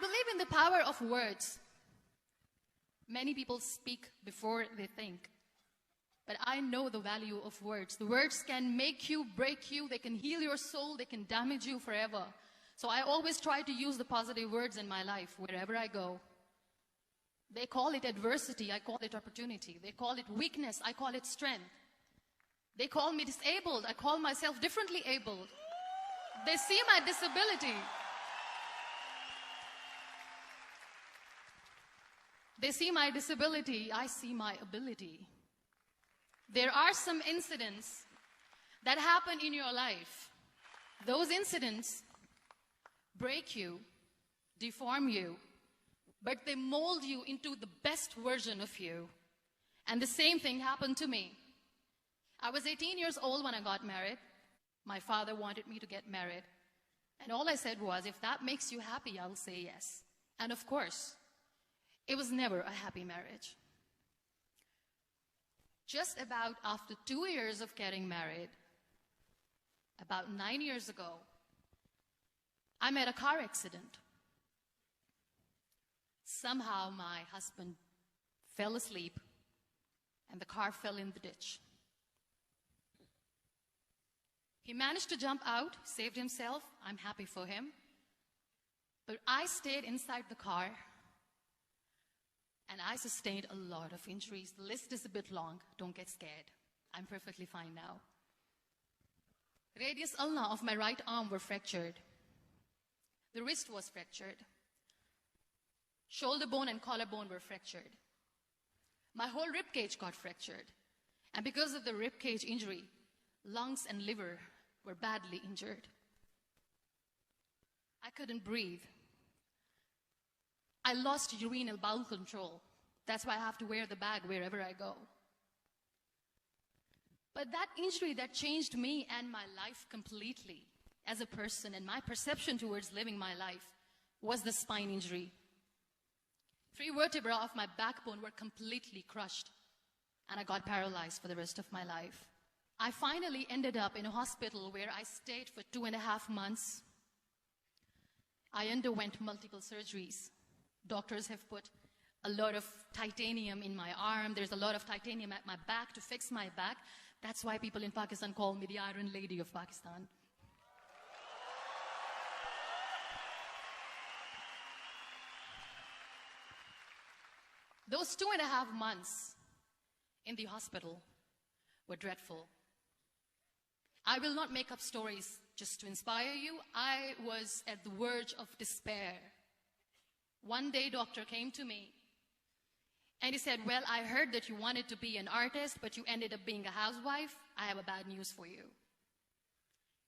believe in the power of words. Many people speak before they think. But I know the value of words. The words can make you, break you, they can heal your soul, they can damage you forever. So I always try to use the positive words in my life wherever I go. They call it adversity, I call it opportunity. They call it weakness, I call it strength. They call me disabled, I call myself differently abled. They see my disability. They see my disability, I see my ability. There are some incidents that happen in your life. Those incidents break you, deform you, but they mold you into the best version of you. And the same thing happened to me. I was 18 years old when I got married. My father wanted me to get married. And all I said was, if that makes you happy, I will say yes. And of course, it was never a happy marriage. Just about after 2 years of getting married, about 9 years ago, I met a car accident. Somehow my husband fell asleep and the car fell in the ditch. He managed to jump out, saved himself. I'm happy for him. But I stayed inside the car and I sustained a lot of injuries. The list is a bit long. Don't get scared. I'm perfectly fine now. Radius ulna of my right arm were fractured. The wrist was fractured. Shoulder bone and collarbone were fractured. My whole rib cage got fractured. And because of the rib cage injury, lungs and liver were badly injured. I couldn't breathe. I lost urinary bowel control. That's why I have to wear the bag wherever I go. But that injury that changed me and my life completely as a person and my perception towards living my life was the spine injury. 3 vertebrae of my backbone were completely crushed and I got paralyzed for the rest of my life. I finally ended up in a hospital where I stayed for 2.5 months. I underwent multiple surgeries. Doctors have put a lot of titanium in my arm. There's a lot of titanium at my back to fix my back. That's why people in Pakistan call me the Iron Lady of Pakistan. Those 2.5 months in the hospital were dreadful. I will not make up stories just to inspire you. I was at the verge of despair. One day, doctor came to me and he said, well, I heard that you wanted to be an artist, but you ended up being a housewife. I have a bad news for you.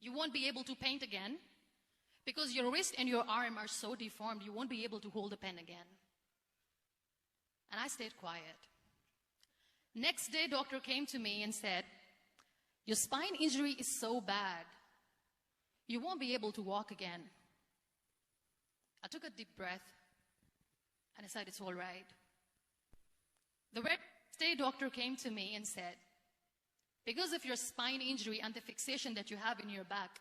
You won't be able to paint again because your wrist and your arm are so deformed, you won't be able to hold a pen again. And I stayed quiet. Next day, doctor came to me and said, your spine injury is so bad, you won't be able to walk again. I took a deep breath and I said, it's all right. The next day, doctor came to me and said, because of your spine injury and the fixation that you have in your back,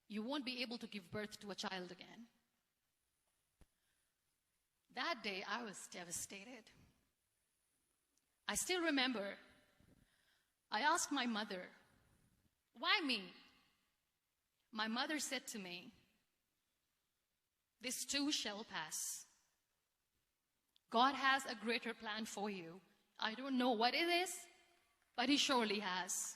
you won't be able to give birth to a child again. That day, I was devastated. I still remember, I asked my mother, why me? My mother said to me, this too shall pass. God has a greater plan for you. I don't know what it is, but He surely has.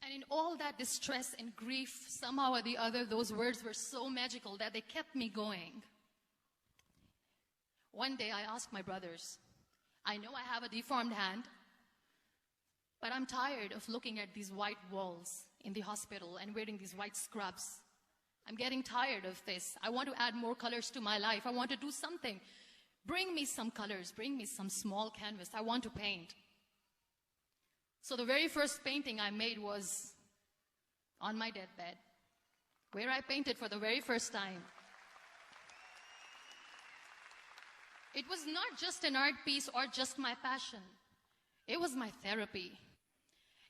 And in all that distress and grief, somehow or the other, those words were so magical that they kept me going. One day I asked my brothers, I know I have a deformed hand, but I'm tired of looking at these white walls in the hospital and wearing these white scrubs. I'm getting tired of this. I want to add more colors to my life. I want to do something. Bring me some colors. Bring me some small canvas. I want to paint. So the very first painting I made was on my deathbed, where I painted for the very first time. It was not just an art piece or just my passion. It was my therapy.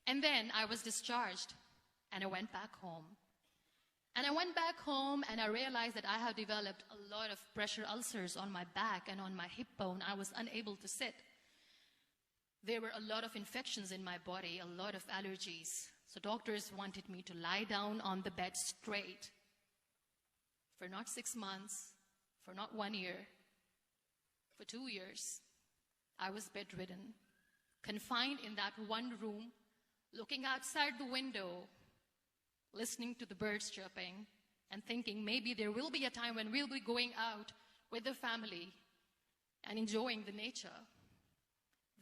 And then I was discharged, and I went back home. And I went back home, and I realized that I had developed a lot of pressure ulcers on my back and on my hip bone. I was unable to sit. There were a lot of infections in my body, a lot of allergies. So doctors wanted me to lie down on the bed straight for not 6 months, for not 1 year, for 2 years. I was bedridden, confined in that one room, looking outside the window, listening to the birds chirping, and thinking maybe there will be a time when we'll be going out with the family and enjoying the nature.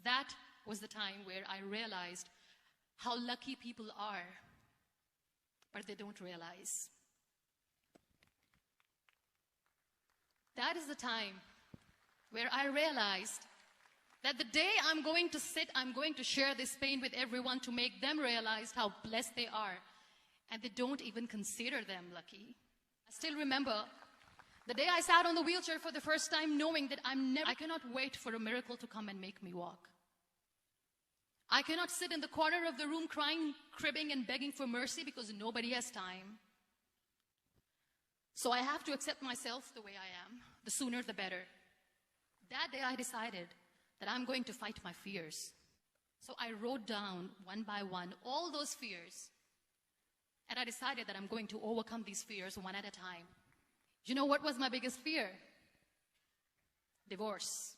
That was the time where I realized how lucky people are, but they don't realize. That is the time where I realized that the day I'm going to sit, I'm going to share this pain with everyone to make them realize how blessed they are. And they don't even consider them lucky. I still remember the day I sat on the wheelchair for the first time, knowing that I cannot wait for a miracle to come and make me walk. I cannot sit in the corner of the room crying, cribbing, and begging for mercy because nobody has time. So I have to accept myself the way I am. The sooner the better. That day I decided that I'm going to fight my fears. So I wrote down one by one all those fears. And I decided that I'm going to overcome these fears one at a time. You know what was my biggest fear? Divorce.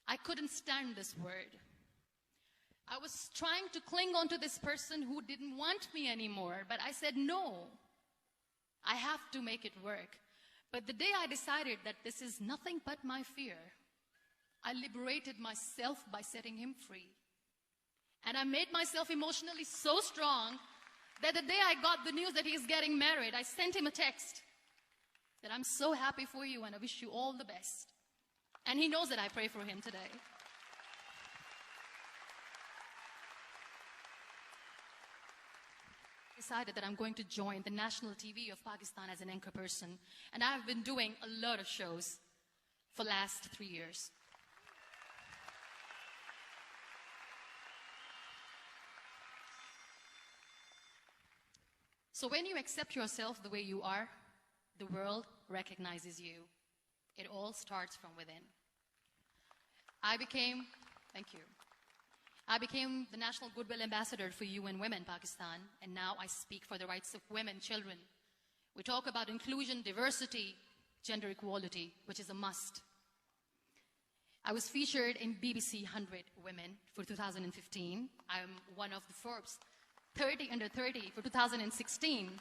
I couldn't stand this word. I was trying to cling on to this person who didn't want me anymore, but I said no. I have to make it work. But the day I decided that this is nothing but my fear, I liberated myself by setting him free. And I made myself emotionally so strong that the day I got the news that he's getting married, I sent him a text that I'm so happy for you and I wish you all the best. And he knows that I pray for him today. I decided that I'm going to join the national TV of Pakistan as an anchor person. And I've been doing a lot of shows for the last 3 years. So when you accept yourself the way you are, the world recognizes you. It all starts from within. I became the National Goodwill Ambassador for UN Women Pakistan, and now I speak for the rights of women, children. We talk about inclusion, diversity, gender equality, which is a must. I was featured in BBC 100 Women for 2015. I'm one of the Forbes 30 under 30 for 2016.